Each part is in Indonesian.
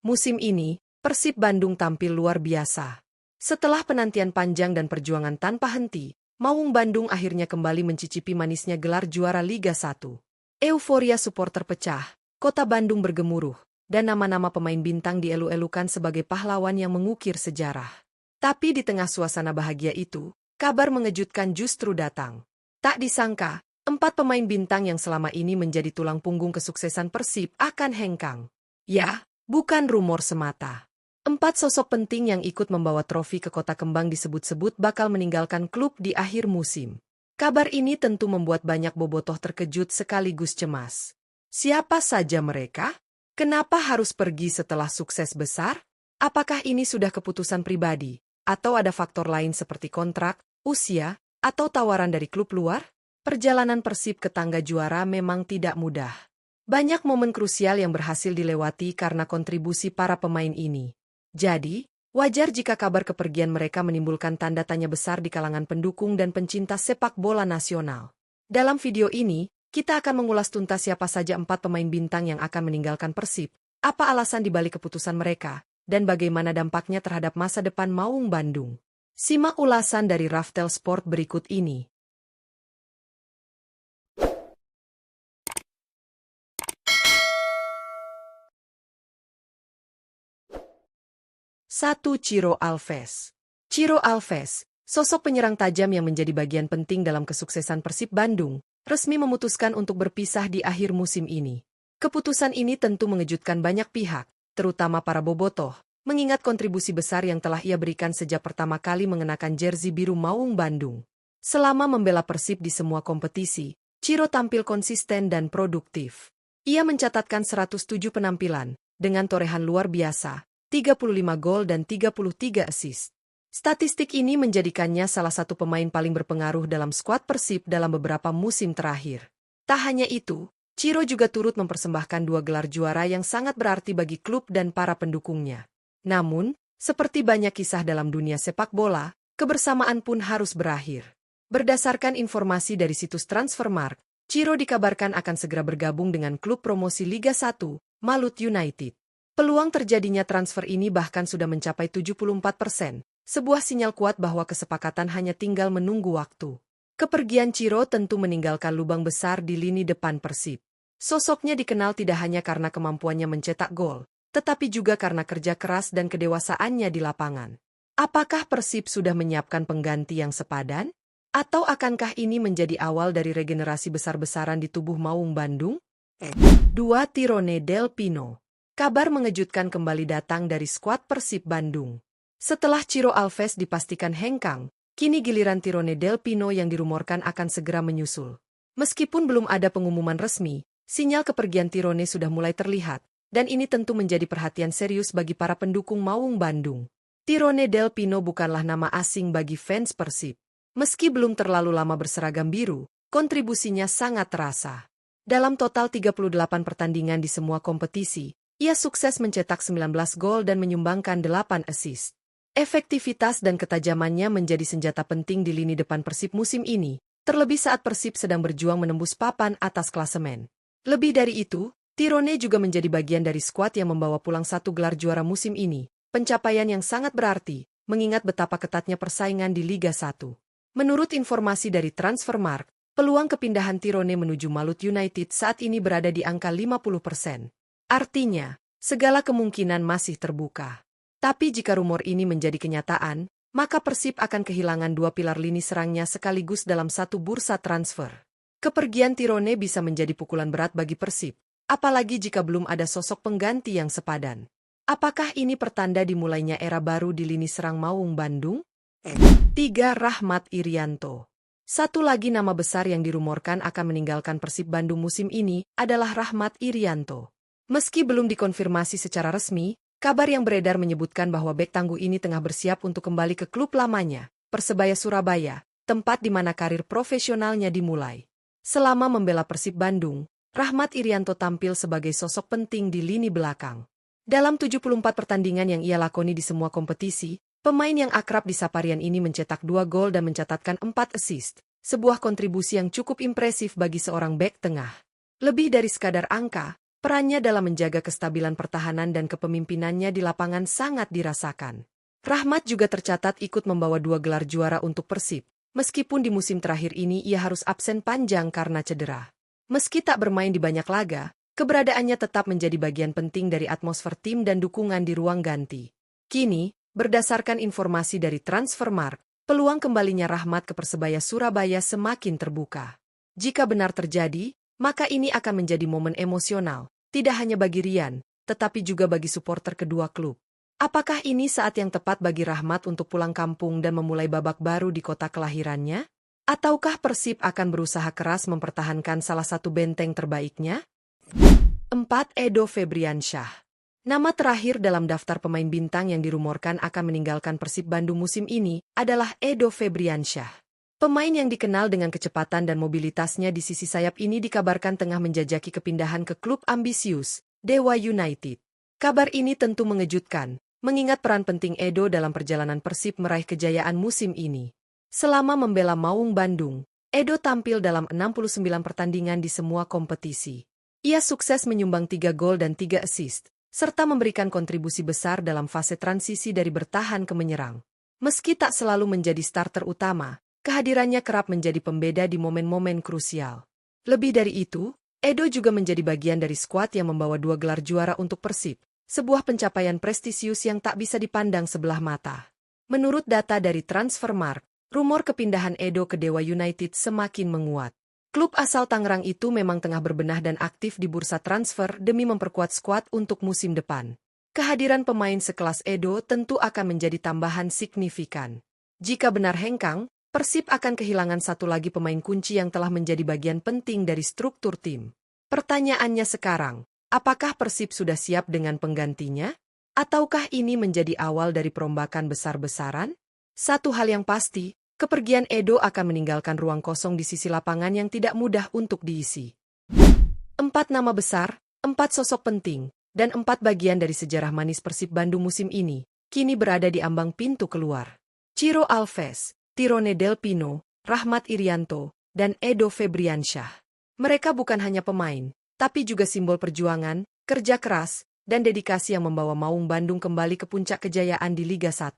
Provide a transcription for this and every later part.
Musim ini, Persib Bandung tampil luar biasa. Setelah penantian panjang dan perjuangan tanpa henti, Maung Bandung akhirnya kembali mencicipi manisnya gelar juara Liga 1. Euforia supporter pecah, kota Bandung bergemuruh, dan nama-nama pemain bintang dielu-elukan sebagai pahlawan yang mengukir sejarah. Tapi di tengah suasana bahagia itu, kabar mengejutkan justru datang. Tak disangka, 4 pemain bintang yang selama ini menjadi tulang punggung kesuksesan Persib akan hengkang. Ya, bukan rumor semata. 4 sosok penting yang ikut membawa trofi ke Kota Kembang disebut-sebut bakal meninggalkan klub di akhir musim. Kabar ini tentu membuat banyak bobotoh terkejut sekaligus cemas. Siapa saja mereka? Kenapa harus pergi setelah sukses besar? Apakah ini sudah keputusan pribadi, atau ada faktor lain seperti kontrak, usia, atau tawaran dari klub luar? Perjalanan Persib ke tangga juara memang tidak mudah. Banyak momen krusial yang berhasil dilewati karena kontribusi para pemain ini. Jadi, wajar jika kabar kepergian mereka menimbulkan tanda tanya besar di kalangan pendukung dan pencinta sepak bola nasional. Dalam video ini, kita akan mengulas tuntas siapa saja 4 pemain bintang yang akan meninggalkan Persib, apa alasan dibalik keputusan mereka, dan bagaimana dampaknya terhadap masa depan Maung Bandung. Simak ulasan dari Raftel Sport berikut ini. 1. Ciro Alves. Ciro Alves, sosok penyerang tajam yang menjadi bagian penting dalam kesuksesan Persib Bandung, resmi memutuskan untuk berpisah di akhir musim ini. Keputusan ini tentu mengejutkan banyak pihak, terutama para bobotoh, mengingat kontribusi besar yang telah ia berikan sejak pertama kali mengenakan jersey biru Maung Bandung. Selama membela Persib di semua kompetisi, Ciro tampil konsisten dan produktif. Ia mencatatkan 107 penampilan, dengan torehan luar biasa, 35 gol dan 33 assist. Statistik ini menjadikannya salah satu pemain paling berpengaruh dalam skuad Persib dalam beberapa musim terakhir. Tak hanya itu, Ciro juga turut mempersembahkan 2 gelar juara yang sangat berarti bagi klub dan para pendukungnya. Namun, seperti banyak kisah dalam dunia sepak bola, kebersamaan pun harus berakhir. Berdasarkan informasi dari situs Transfermarkt, Ciro dikabarkan akan segera bergabung dengan klub promosi Liga 1, Malut United. Peluang terjadinya transfer ini bahkan sudah mencapai 74%, sebuah sinyal kuat bahwa kesepakatan hanya tinggal menunggu waktu. Kepergian Ciro tentu meninggalkan lubang besar di lini depan Persib. Sosoknya dikenal tidak hanya karena kemampuannya mencetak gol, tetapi juga karena kerja keras dan kedewasaannya di lapangan. Apakah Persib sudah menyiapkan pengganti yang sepadan? Atau akankah ini menjadi awal dari regenerasi besar-besaran di tubuh Maung Bandung? 2. Tirone Del Pino. Kabar mengejutkan kembali datang dari skuad Persib Bandung. Setelah Ciro Alves dipastikan hengkang, kini giliran Tirone Del Pino yang dirumorkan akan segera menyusul. Meskipun belum ada pengumuman resmi, sinyal kepergian Tirone sudah mulai terlihat, dan ini tentu menjadi perhatian serius bagi para pendukung Maung Bandung. Tirone Del Pino bukanlah nama asing bagi fans Persib. Meski belum terlalu lama berseragam biru, kontribusinya sangat terasa. Dalam total 38 pertandingan di semua kompetisi, ia sukses mencetak 19 gol dan menyumbangkan 8 assist. Efektivitas dan ketajamannya menjadi senjata penting di lini depan Persib musim ini, terlebih saat Persib sedang berjuang menembus papan atas klasemen. Lebih dari itu, Tirone juga menjadi bagian dari skuad yang membawa pulang 1 gelar juara musim ini, pencapaian yang sangat berarti, mengingat betapa ketatnya persaingan di Liga 1. Menurut informasi dari Transfermarkt, peluang kepindahan Tirone menuju Malut United saat ini berada di angka 50%. Artinya, segala kemungkinan masih terbuka. Tapi jika rumor ini menjadi kenyataan, maka Persib akan kehilangan 2 pilar lini serangnya sekaligus dalam satu bursa transfer. Kepergian Tirone bisa menjadi pukulan berat bagi Persib, apalagi jika belum ada sosok pengganti yang sepadan. Apakah ini pertanda dimulainya era baru di lini serang Maung Bandung? 3. Rahmat Irianto. Satu lagi nama besar yang dirumorkan akan meninggalkan Persib Bandung musim ini adalah Rahmat Irianto. Meski belum dikonfirmasi secara resmi, kabar yang beredar menyebutkan bahwa bek tangguh ini tengah bersiap untuk kembali ke klub lamanya, Persebaya Surabaya, tempat di mana karir profesionalnya dimulai. Selama membela Persib Bandung, Rahmat Irianto tampil sebagai sosok penting di lini belakang. Dalam 74 pertandingan yang ia lakoni di semua kompetisi, pemain yang akrab di Saparian ini mencetak 2 gol dan mencatatkan 4 assist, sebuah kontribusi yang cukup impresif bagi seorang bek tengah. Lebih dari sekadar angka, Perannya dalam menjaga kestabilan pertahanan dan kepemimpinannya di lapangan sangat dirasakan. Rahmat juga tercatat ikut membawa 2 gelar juara untuk Persib, meskipun di musim terakhir ini ia harus absen panjang karena cedera. Meski tak bermain di banyak laga, keberadaannya tetap menjadi bagian penting dari atmosfer tim dan dukungan di ruang ganti. Kini, berdasarkan informasi dari Transfermarkt, peluang kembalinya Rahmat ke Persebaya Surabaya semakin terbuka. Jika benar terjadi, maka ini akan menjadi momen emosional, tidak hanya bagi Rian, tetapi juga bagi supporter kedua klub. Apakah ini saat yang tepat bagi Rahmat untuk pulang kampung dan memulai babak baru di kota kelahirannya? Ataukah Persib akan berusaha keras mempertahankan salah satu benteng terbaiknya? 4. Edo Febriansyah. Nama terakhir dalam daftar pemain bintang yang dirumorkan akan meninggalkan Persib Bandung musim ini adalah Edo Febriansyah. Pemain yang dikenal dengan kecepatan dan mobilitasnya di sisi sayap ini dikabarkan tengah menjajaki kepindahan ke klub ambisius, Dewa United. Kabar ini tentu mengejutkan, mengingat peran penting Edo dalam perjalanan Persib meraih kejayaan musim ini. Selama membela Maung Bandung, Edo tampil dalam 69 pertandingan di semua kompetisi. Ia sukses menyumbang 3 gol dan 3 assist, serta memberikan kontribusi besar dalam fase transisi dari bertahan ke menyerang. Meski tak selalu menjadi starter utama, kehadirannya kerap menjadi pembeda di momen-momen krusial. Lebih dari itu, Edo juga menjadi bagian dari skuad yang membawa 2 gelar juara untuk Persib, sebuah pencapaian prestisius yang tak bisa dipandang sebelah mata. Menurut data dari Transfermarkt, rumor kepindahan Edo ke Dewa United semakin menguat. Klub asal Tangerang itu memang tengah berbenah dan aktif di bursa transfer demi memperkuat skuad untuk musim depan. Kehadiran pemain sekelas Edo tentu akan menjadi tambahan signifikan. Jika benar hengkang, Persib akan kehilangan satu lagi pemain kunci yang telah menjadi bagian penting dari struktur tim. Pertanyaannya sekarang, apakah Persib sudah siap dengan penggantinya? Ataukah ini menjadi awal dari perombakan besar-besaran? Satu hal yang pasti, kepergian Edo akan meninggalkan ruang kosong di sisi lapangan yang tidak mudah untuk diisi. 4 nama besar, 4 sosok penting, dan 4 bagian dari sejarah manis Persib Bandung musim ini, kini berada di ambang pintu keluar. Ciro Alves, Tirone Del Pino, Rahmat Irianto, dan Edo Febriansyah. Mereka bukan hanya pemain, tapi juga simbol perjuangan, kerja keras, dan dedikasi yang membawa Maung Bandung kembali ke puncak kejayaan di Liga 1.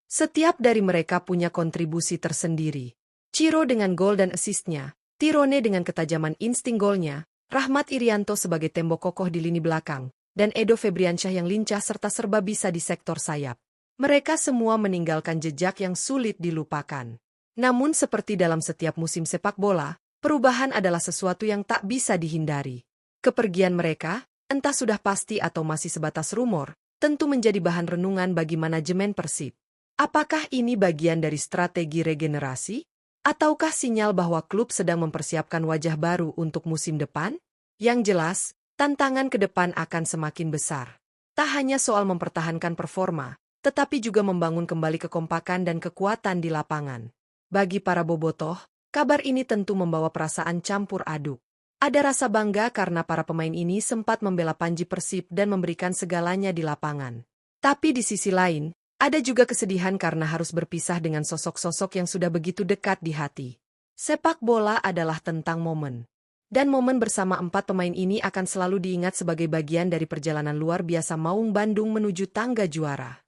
Setiap dari mereka punya kontribusi tersendiri. Ciro dengan gol dan asistnya, Tirone dengan ketajaman insting golnya, Rahmat Irianto sebagai tembok kokoh di lini belakang, dan Edo Febriansyah yang lincah serta serba bisa di sektor sayap. Mereka semua meninggalkan jejak yang sulit dilupakan. Namun seperti dalam setiap musim sepak bola, perubahan adalah sesuatu yang tak bisa dihindari. Kepergian mereka, entah sudah pasti atau masih sebatas rumor, tentu menjadi bahan renungan bagi manajemen Persib. Apakah ini bagian dari strategi regenerasi? Ataukah sinyal bahwa klub sedang mempersiapkan wajah baru untuk musim depan? Yang jelas, tantangan ke depan akan semakin besar. Tak hanya soal mempertahankan performa, tetapi juga membangun kembali kekompakan dan kekuatan di lapangan. Bagi para bobotoh, kabar ini tentu membawa perasaan campur aduk. Ada rasa bangga karena para pemain ini sempat membela panji Persib dan memberikan segalanya di lapangan. Tapi di sisi lain, ada juga kesedihan karena harus berpisah dengan sosok-sosok yang sudah begitu dekat di hati. Sepak bola adalah tentang momen. Dan momen bersama 4 pemain ini akan selalu diingat sebagai bagian dari perjalanan luar biasa Maung Bandung menuju tangga juara.